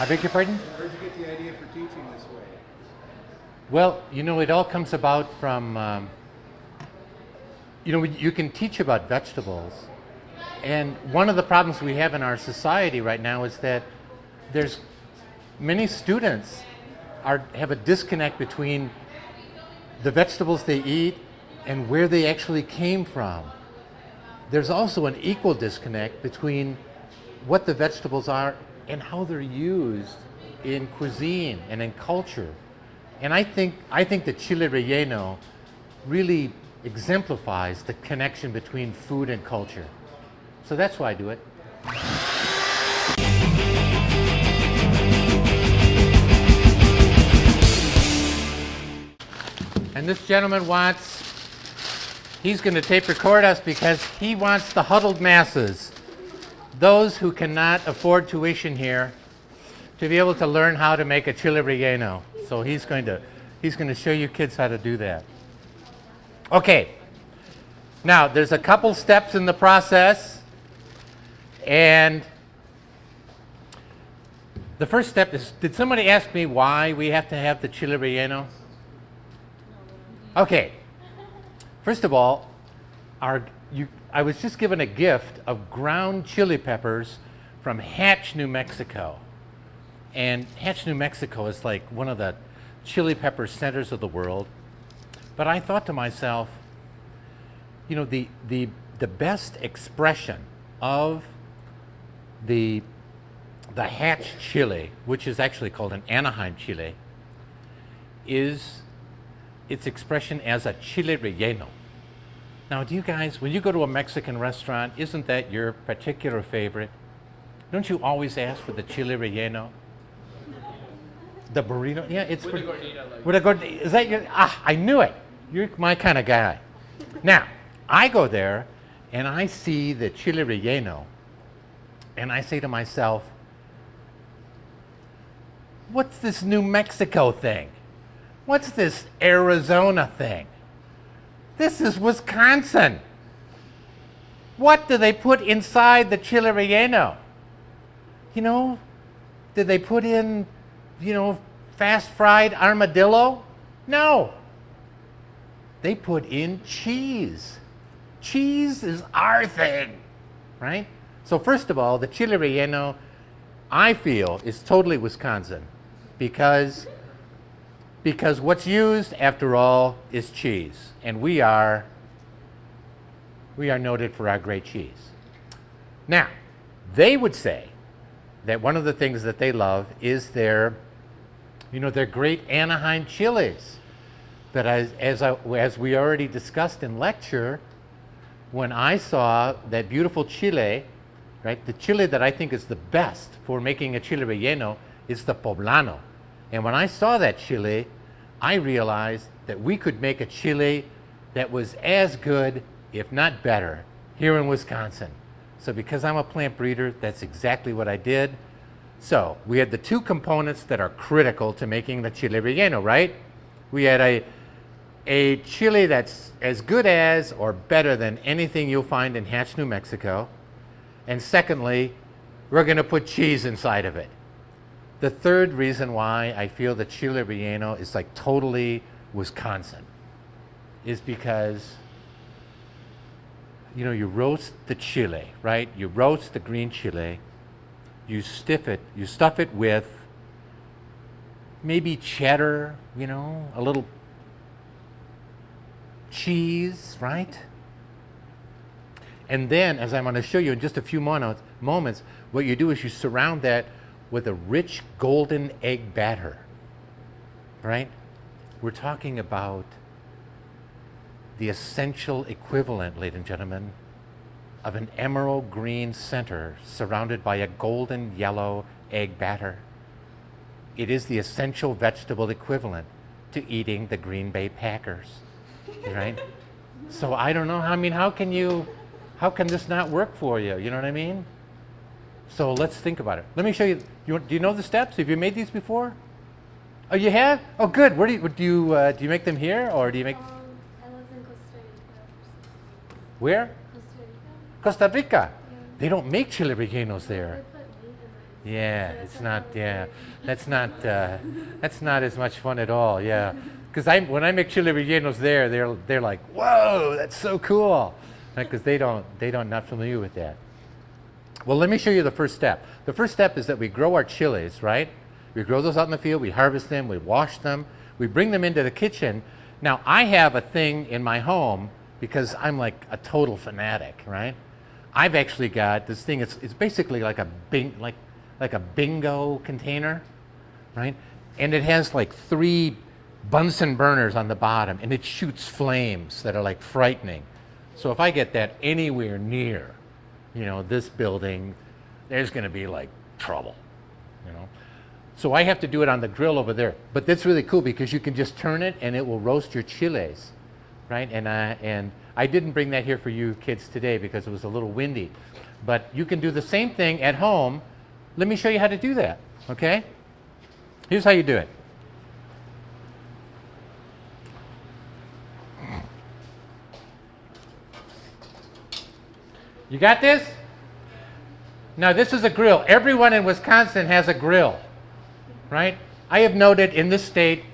I beg your pardon? Where'd you get the idea for teaching this way? Well, it all comes about from, you can teach about vegetables. And one of the problems we have in our society right now is that there's many students have a disconnect between the vegetables they eat and where they actually came from. There's also an equal disconnect between what the vegetables are and how they're used in cuisine and in culture. And I think the chile relleno really exemplifies the connection between food and culture. So that's why I do it. And this gentleman he's going to tape record us because he wants the huddled masses, those who cannot afford tuition here, to be able to learn how to make a chile relleno. So he's going to show you kids how to do that. Okay. Now, there's a couple steps in the process, and the first step is, did somebody ask me why we have to have the chile relleno? Okay. First of all, I was just given a gift of ground chili peppers from Hatch, New Mexico. And Hatch, New Mexico is like one of the chili pepper centers of the world. But I thought to myself, the best expression of the Hatch chili, which is actually called an Anaheim chili, is its expression as a chile relleno. Now, do you guys, when you go to a Mexican restaurant, isn't that your particular favorite? Don't you always ask for the chile relleno? The burrito? Yeah, it's with a gordita. With a gordita. Is that your? I knew it. You're my kind of guy. Now, I go there and I see the chile relleno, and I say to myself, what's this New Mexico thing? What's this Arizona thing? This is Wisconsin. What do they put inside the chile relleno? Did they put in, fast fried armadillo? No. They put in cheese. Cheese is our thing, right? So first of all, the chile relleno, I feel, is totally Wisconsin because what's used, after all, is cheese. And we are noted for our great cheese. Now, they would say that one of the things that they love is their great Anaheim chilies. But as we already discussed in lecture, when I saw that beautiful chile, right, the chile that I think is the best for making a chile relleno is the poblano. And when I saw that chile, I realized that we could make a chile that was as good, if not better, here in Wisconsin. So because I'm a plant breeder, that's exactly what I did. So we had the two components that are critical to making the chile relleno, right? We had a chile that's as good as or better than anything you'll find in Hatch, New Mexico. And secondly, we're going to put cheese inside of it. The third reason why I feel the chile relleno is like totally Wisconsin is because, you roast the chile, right? You roast the green chile, you stuff it with maybe cheddar, a little cheese, right? And then, as I'm going to show you in just a few moments, what you do is you surround that with a rich golden egg batter, right? We're talking about the essential equivalent, ladies and gentlemen, of an emerald green center surrounded by a golden yellow egg batter. It is the essential vegetable equivalent to eating the Green Bay Packers, right? So I don't know, how can this not work for you? You know what I mean? So let's think about it. Let me show you. Do you know the steps? Have you made these before? Oh, you have? Oh, good. Where do you make them here, or do you make? I lived in Costa Rica. Where? Costa Rica. Costa Rica. Yeah. They don't make chile rellenos there. They put meat in it. Yeah, So that's it's what not. I was Yeah, doing. that's not as much fun at all. Yeah, because when I make chile rellenos, they're like, whoa, that's so cool, because they're not familiar with that. Well, let me show you the first step. The first step is that we grow our chilies, right? We grow those out in the field. We harvest them. We wash them. We bring them into the kitchen. Now, I have a thing in my home because I'm like a total fanatic, right? I've actually got this thing. It's basically like a bingo container, right? And it has like 3 Bunsen burners on the bottom, and it shoots flames that are like frightening. So if I get that anywhere near, this building, there's going to be like trouble, So I have to do it on the grill over there. But that's really cool because you can just turn it and it will roast your chiles, right? And I didn't bring that here for you kids today because it was a little windy. But you can do the same thing at home. Let me show you how to do that, okay? Here's how you do it. You got this? Now this is a grill. Everyone in Wisconsin has a grill, right? I have noted in this state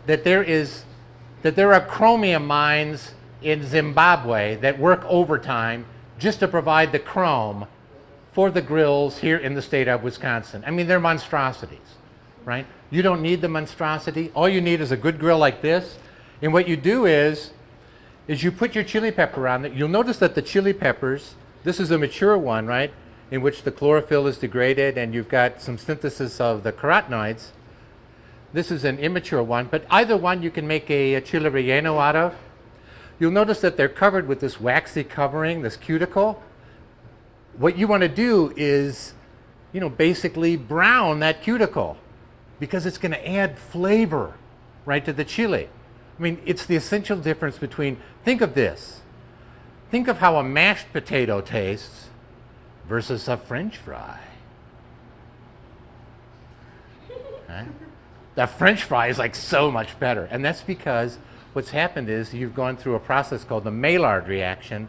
that there are chromium mines in Zimbabwe that work overtime just to provide the chrome for the grills here in the state of Wisconsin. I mean, they're monstrosities, right? You don't need the monstrosity. All you need is a good grill like this. And what you do is you put your chili pepper on it. You'll notice that the chili peppers, this is a mature one, right, in which the chlorophyll is degraded and you've got some synthesis of the carotenoids. This is an immature one, but either one you can make a chile relleno out of. You'll notice that they're covered with this waxy covering, this cuticle. What you want to do is, basically brown that cuticle because it's going to add flavor, right, to the chili. I mean, it's the essential difference between, think of this. Think of how a mashed potato tastes versus a French fry. Right? The French fry is like so much better. And that's because what's happened is you've gone through a process called the Maillard reaction,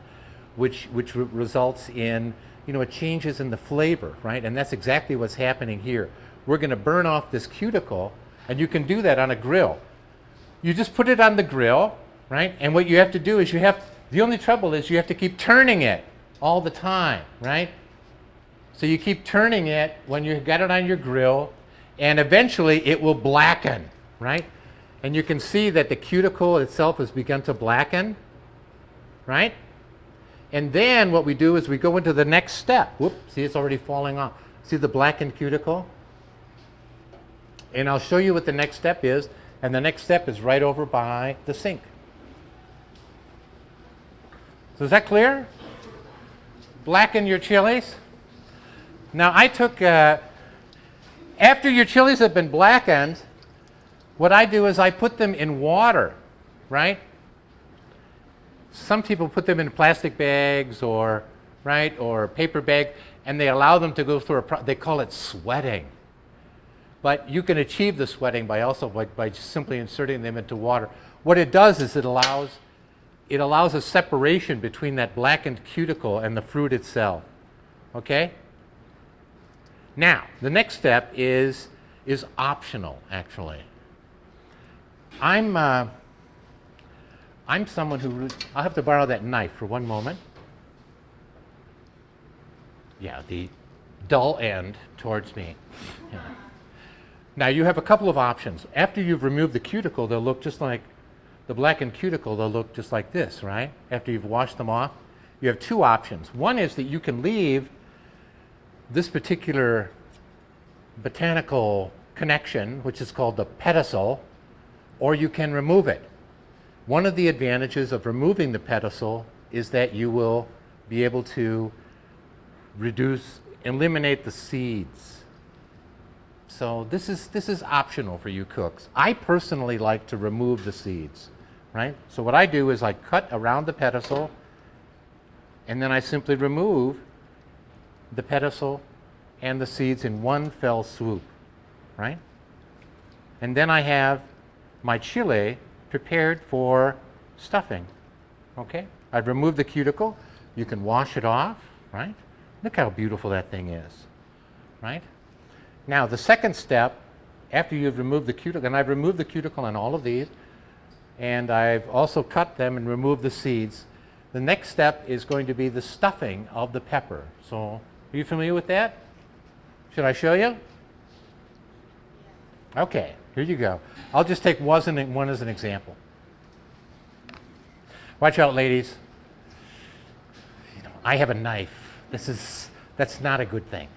which results in, it changes in the flavor, right? And that's exactly what's happening here. We're going to burn off this cuticle, and you can do that on a grill. You just put it on the grill, right? And what you have to do is the only trouble is you have to keep turning it all the time, right? So you keep turning it when you've got it on your grill, and eventually it will blacken, right? And you can see that the cuticle itself has begun to blacken, right? And then what we do is we go into the next step. Whoop, see, it's already falling off. See the blackened cuticle? And I'll show you what the next step is, and the next step is right over by the sink. So is that clear? Blacken your chilies. Now I took, after your chilies have been blackened, what I do is I put them in water, right? Some people put them in plastic bags or paper bag, and they allow them to go through they call it sweating. But you can achieve the sweating by simply inserting them into water. What it does is it allows a separation between that blackened cuticle and the fruit itself. Okay? Now, the next step is optional, actually. I'm someone who, I'll have to borrow that knife for one moment. Yeah, the dull end towards me. Yeah. Now you have a couple of options. After you've removed the cuticle, they'll look just like, the blackened cuticle, they'll look just like this, right? After you've washed them off. You have 2 options. One is that you can leave this particular botanical connection, which is called the pedicel, or you can remove it. One of the advantages of removing the pedicel is that you will be able to eliminate the seeds. So this is optional for you cooks. I personally like to remove the seeds, right? So what I do is I cut around the pedicel, and then I simply remove the pedicel and the seeds in one fell swoop, right? And then I have my chile prepared for stuffing, okay? I've removed the cuticle. You can wash it off, right? Look how beautiful that thing is, right? Now, the second step, after you've removed the cuticle, and I've removed the cuticle on all of these, and I've also cut them and removed the seeds, the next step is going to be the stuffing of the pepper. So, are you familiar with that? Should I show you? Okay, here you go. I'll just take one as an example. Watch out, ladies. You know, I have a knife. That's not a good thing.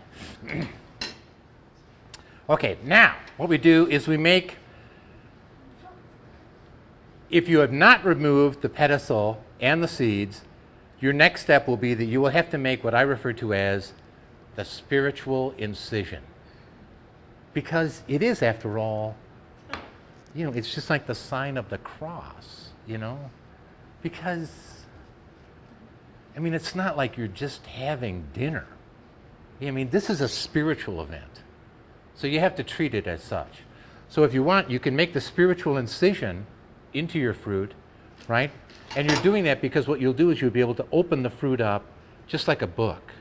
Okay, now what we do is we make, if you have not removed the pedicel and the seeds, your next step will be that you will have to make what I refer to as the spiritual incision. Because it is, after all, you know, it's just like the sign of the cross, you know? Because, I mean, it's not like you're just having dinner. I mean, this is a spiritual event. So you have to treat it as such. So if you want, you can make the spiritual incision into your fruit, right? And you're doing that because what you'll do is you'll be able to open the fruit up just like a book.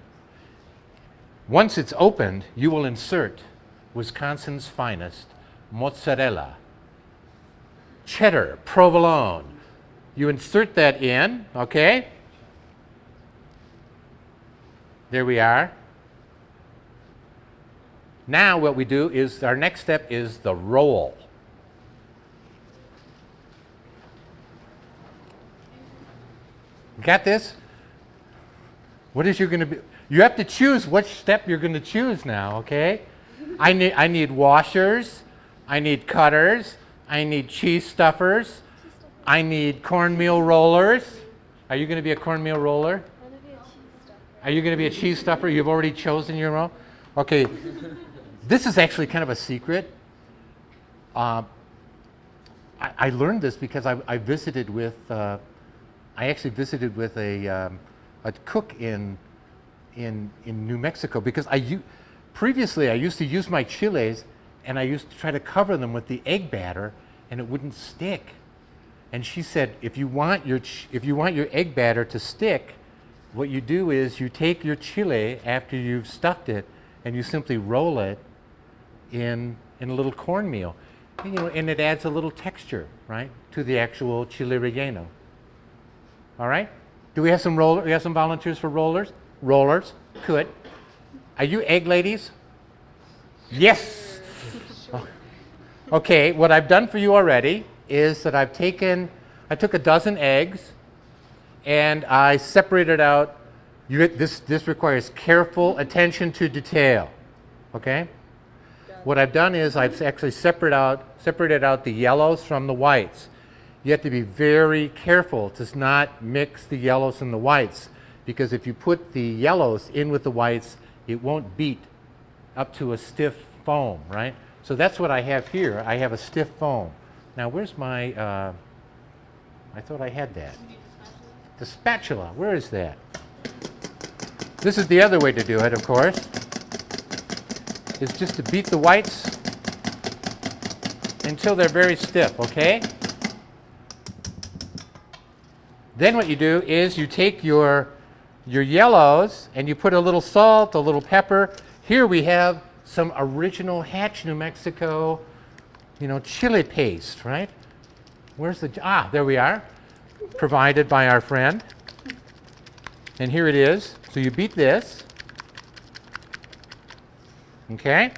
Once it's opened, you will insert Wisconsin's finest mozzarella, cheddar, provolone. You insert that in, okay? There we are. Now what we do is, our next step is the roll. Got this? What is you going to be? You have to choose which step you're going to choose now, okay? I need washers, I need cutters, I need cheese stuffers, I need cornmeal rollers. Are you going to be a cornmeal roller? I'm gonna be a cheese stuffer. Are you going to be a cheese stuffer? You've already chosen your role? Okay. This is actually kind of a secret. I learned this because I visited with, I actually visited with a cook in New Mexico, because previously I used to use my chiles and I used to try to cover them with the egg batter and it wouldn't stick. And she said, if you want your egg batter to stick, what you do is you take your chile after you've stuffed it and you simply roll it in a little cornmeal, and, you know, and it adds a little texture, right, to the actual chile relleno. All right? Do we have some We have some volunteers for rollers? Rollers, good. Are you egg ladies? Yes. Okay. What I've done for you already is that I took a dozen eggs, and I separated out. This requires careful attention to detail. Okay. What I've done is I've actually separated out the yellows from the whites. You have to be very careful to not mix the yellows and the whites, because if you put the yellows in with the whites, it won't beat up to a stiff foam, right? So that's what I have here. I have a stiff foam. Now where's my, I thought I had that. The spatula, where is that? This is the other way to do it, of course. Is just to beat the whites until they're very stiff, okay? Then what you do is you take your yellows and you put a little salt, a little pepper. Here we have some original Hatch, New Mexico, you know, chili paste, right? Where's there we are, provided by our friend. And here it is. So you beat this. Okay?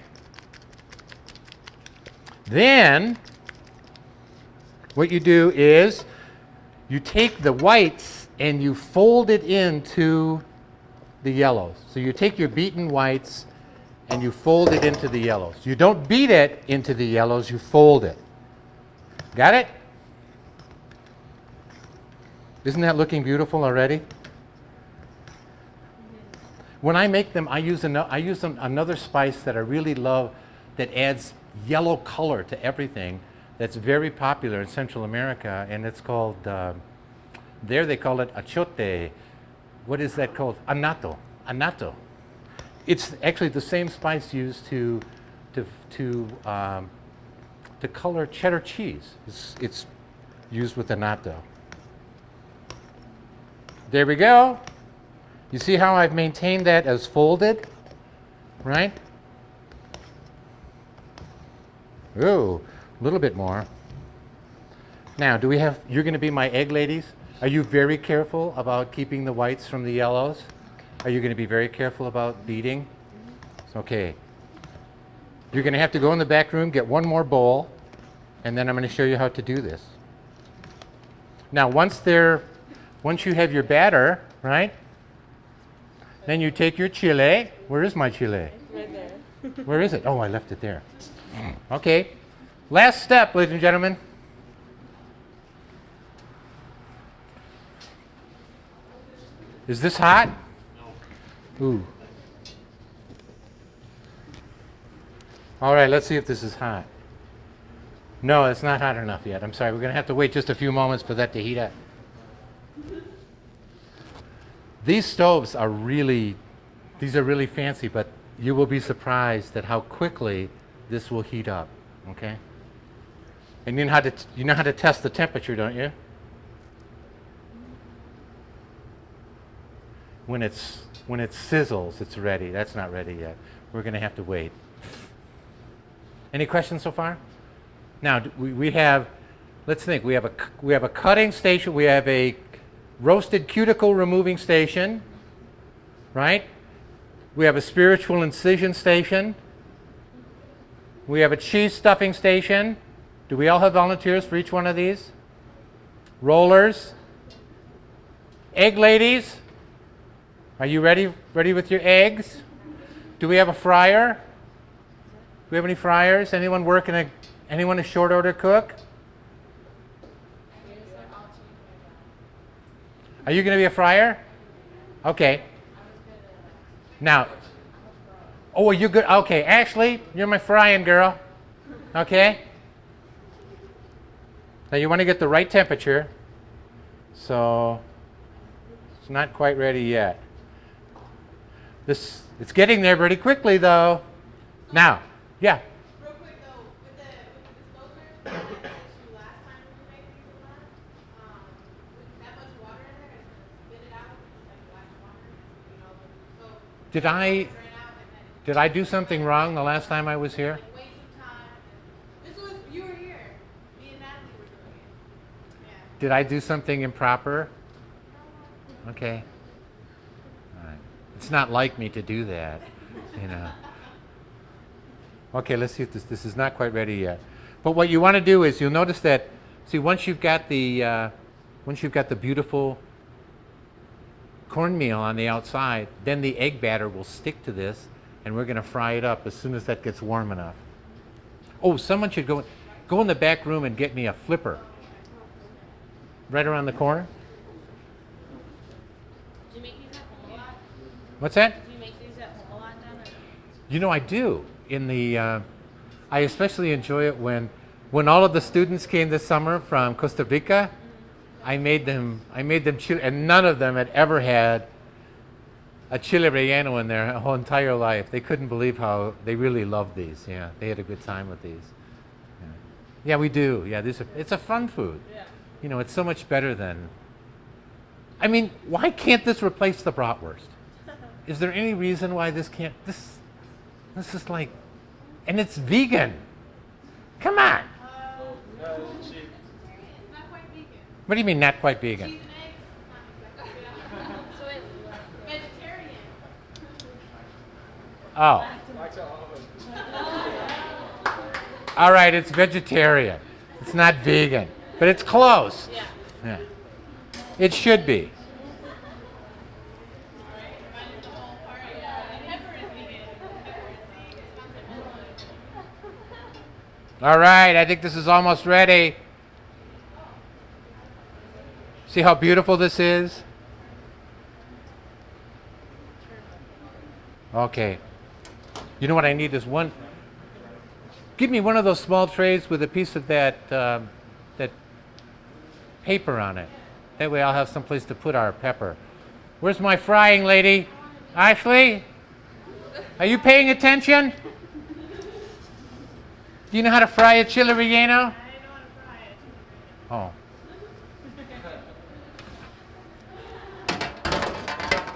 Then, what you do is you take the whites and you fold it into the yellows. So you take your beaten whites and you fold it into the yellows. You don't beat it into the yellows, you fold it. Got it? Isn't that looking beautiful already? When I make them, I use another spice that I really love that adds yellow color to everything, that's very popular in Central America, and it's called, there they call it achote. What is that called? Anato. Anato. It's actually the same spice used to color cheddar cheese. It's used with anato. There we go. You see how I've maintained that as folded, right? Ooh, a little bit more. Now, do we have, you're going to be my egg ladies? Are you very careful about keeping the whites from the yellows? Are you going to be very careful about beating? Okay. You're going to have to go in the back room, get one more bowl, and then I'm going to show you how to do this. Now, once you have your batter, right? Then you take your chile. Where is my chile? Right there. Where is it? Oh, I left it there. Okay. Last step, ladies and gentlemen. Is this hot? No. Ooh. All right, let's see if this is hot. No, it's not hot enough yet. I'm sorry. We're going to have to wait just a few moments for that to heat up. These stoves are really fancy, but you will be surprised at how quickly this will heat up, okay? And you know how to test the temperature, don't you? When it sizzles, it's ready. That's not ready yet. We're going to have to wait. Any questions so far? Now we have, let's think. We have a cutting station. We have a roasted cuticle removing station, right? We have a spiritual incision station. We have a cheese stuffing station. Do we all have volunteers for each one of these? Rollers. Egg ladies. Are you ready with your eggs? Do we have a fryer? Do we have any fryers? Anyone anyone a short order cook? Are you going to be a fryer? Okay. Now, oh, are you good? Okay, Ashley, you're my frying girl. Okay? Now you want to get the right temperature. So, it's not quite ready yet. It's getting there pretty quickly though. Now, yeah. Real quick though, with the disposer, like I asked you last time when we made these a lot, with that much water in there, it's gonna spit it out, it's like black water, you know. So Did it ran out and then I do something wrong the last time I was here? like wait some time. This was you were here. Me and Natalie were doing it. Yeah. Did I do something improper? Okay. All right. It's not like me to do that, you know. Okay, let's see if this is not quite ready yet. But what you want to do is you'll notice that, see, once you've got the beautiful cornmeal on the outside, then the egg batter will stick to this, and we're going to fry it up as soon as that gets warm enough. Oh, someone should go in the back room and get me a flipper. Right around the corner. Do you make these at home a lot? What's that? Do you make these at home a lot then? You know, I do. I especially enjoy it when all of the students came this summer from Costa Rica. I made them chile, and none of them had ever had a chile relleno in their whole entire life. They couldn't believe how they really loved these. Yeah, they had a good time with these. Yeah, we do. Yeah, it's a fun food. Yeah. You know, it's so much better than. I mean, why can't this replace the bratwurst? Is there any reason why this can't? This is like, and it's vegan. Come on. It's not quite vegan. What do you mean not quite vegan? Cheese and eggs, not exactly. So it, Vegetarian. Oh. All right, it's vegetarian. It's not vegan, but it's close. yeah. Yeah. It should be. All right, I think this is almost ready. See how beautiful this is? Okay. You know what I need is one. Give me one of those small trays with a piece of that that paper on it. That way I'll have someplace to put our pepper. Where's my frying lady? Ashley? Are you paying attention? Do you know how to fry a chile relleno? I didn't know how to fry it. Oh.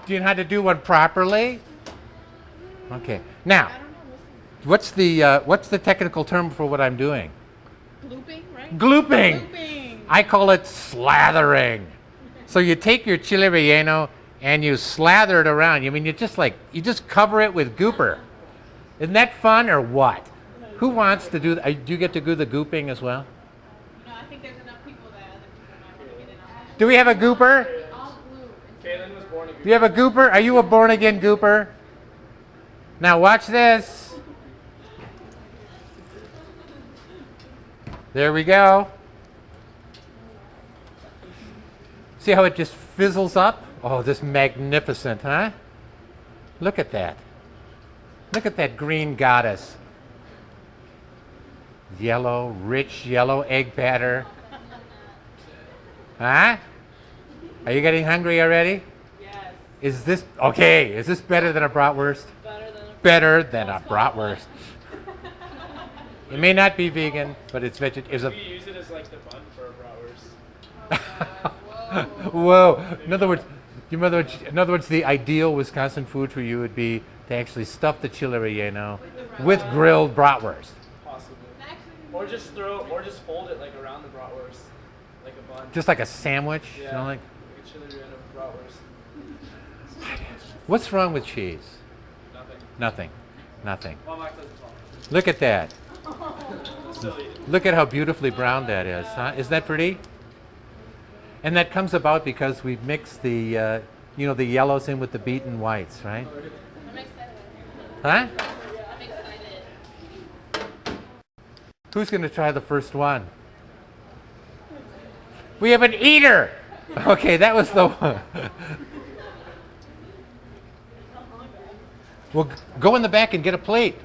Do you know how to do one properly? Okay. Now, what's the technical term for what I'm doing? Glooping, right? Glooping. Glooping. I call it slathering. So you take your chile relleno and you slather it around. I mean, you just cover it with gooper. Isn't that fun or what? Who wants to do that? Do you get to do the gooping as well? No, I think there's enough people that other people might want to get in on that. Do we have a gooper? All blue. Kaylin was born again. Do you have a gooper? Are you a born again gooper? Now watch this. There we go. See how it just fizzles up? Oh, this magnificent, huh? Look at that. Look at that green goddess. Yellow, rich yellow egg batter. Huh? Are you getting hungry already? Yes. Is this okay? Is this better than a bratwurst? Better than a bratwurst. It may not be vegan, but it's vegetarian. We use it as like the bun for a bratwurst. Whoa! In other words, the ideal Wisconsin food for you would be to actually stuff the chile relleno with grilled bratwurst. Possibly. Or just fold it like around the bratwurst, like a bun. Just like a sandwich, Yeah. you know, like. Like a chili relleno bratwurst. What's wrong with cheese? Nothing. Nothing. Nothing. Well, Mac doesn't talk. Look at that. Still eat it. Look at how beautifully brown that is, huh? Isn't that pretty? And that comes about because we've mixed the, the yellows in with the beaten whites, right? I'm excited. Huh? I'm excited. Who's going to try the first one? We have an eater! Okay, that was the one. Well, go in the back and get a plate.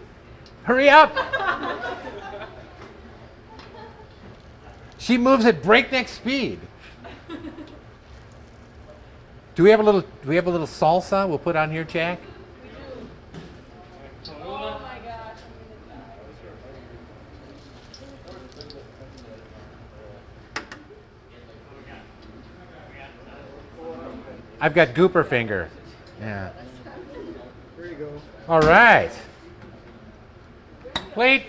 Hurry up! She moves at breakneck speed. Do we have a little salsa we'll put on here, Jack? Oh my gosh. I've got gooper finger. Yeah. There you go. All right. Plate.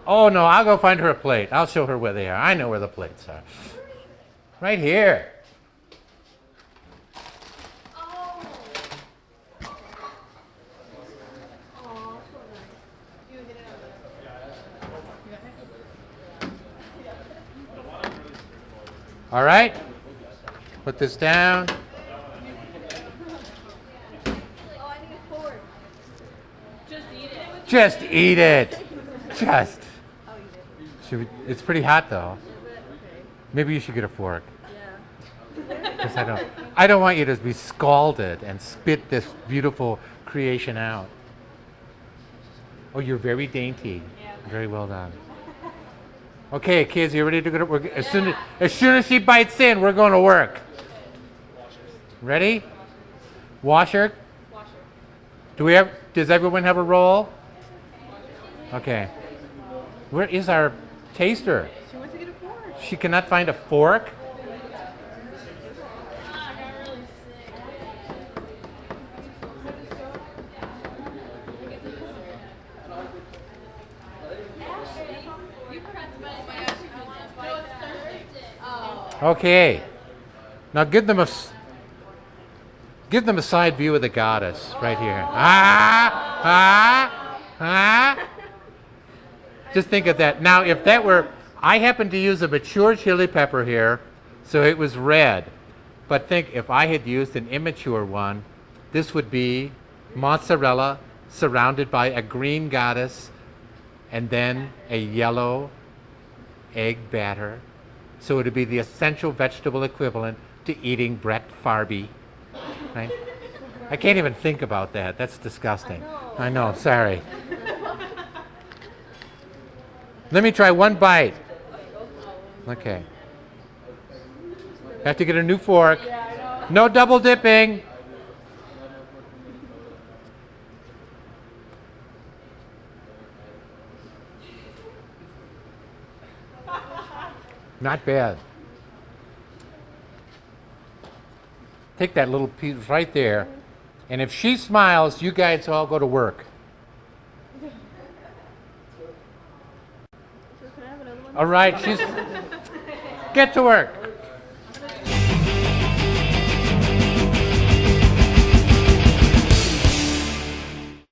Oh no, I'll go find her a plate. I'll show her where they are. I know where the plates are. Right here. All right. Put this down. Just eat it. Just. It's pretty hot though. Maybe you should get a fork. Because I don't want you to be scalded and spit this beautiful creation out. Oh, you're very dainty. Yeah. Very well done. Okay, kids, you ready to go to work? As soon as she bites in, we're going to work. Ready? Washer. Does everyone have a roll? Okay. Where is our taster? She went to get a fork. She cannot find a fork? I got really sick. You forgot to buy Okay. Now give them a side view of the goddess right here. Ah, ah, ah. Just think of that. Now, if that were, I happen to use a mature chili pepper here, so it was red. But think, if I had used an immature one, this would be mozzarella surrounded by a green goddess and then a yellow egg batter. So it would be the essential vegetable equivalent to eating Brett Farby. Right? I can't even think about that. That's disgusting. I know, sorry. Let me try one bite. Okay. Have to get a new fork. No double dipping. Not bad. Take that little piece right there. And if she smiles, you guys all go to work. So can I have another one? All right, she's get to work.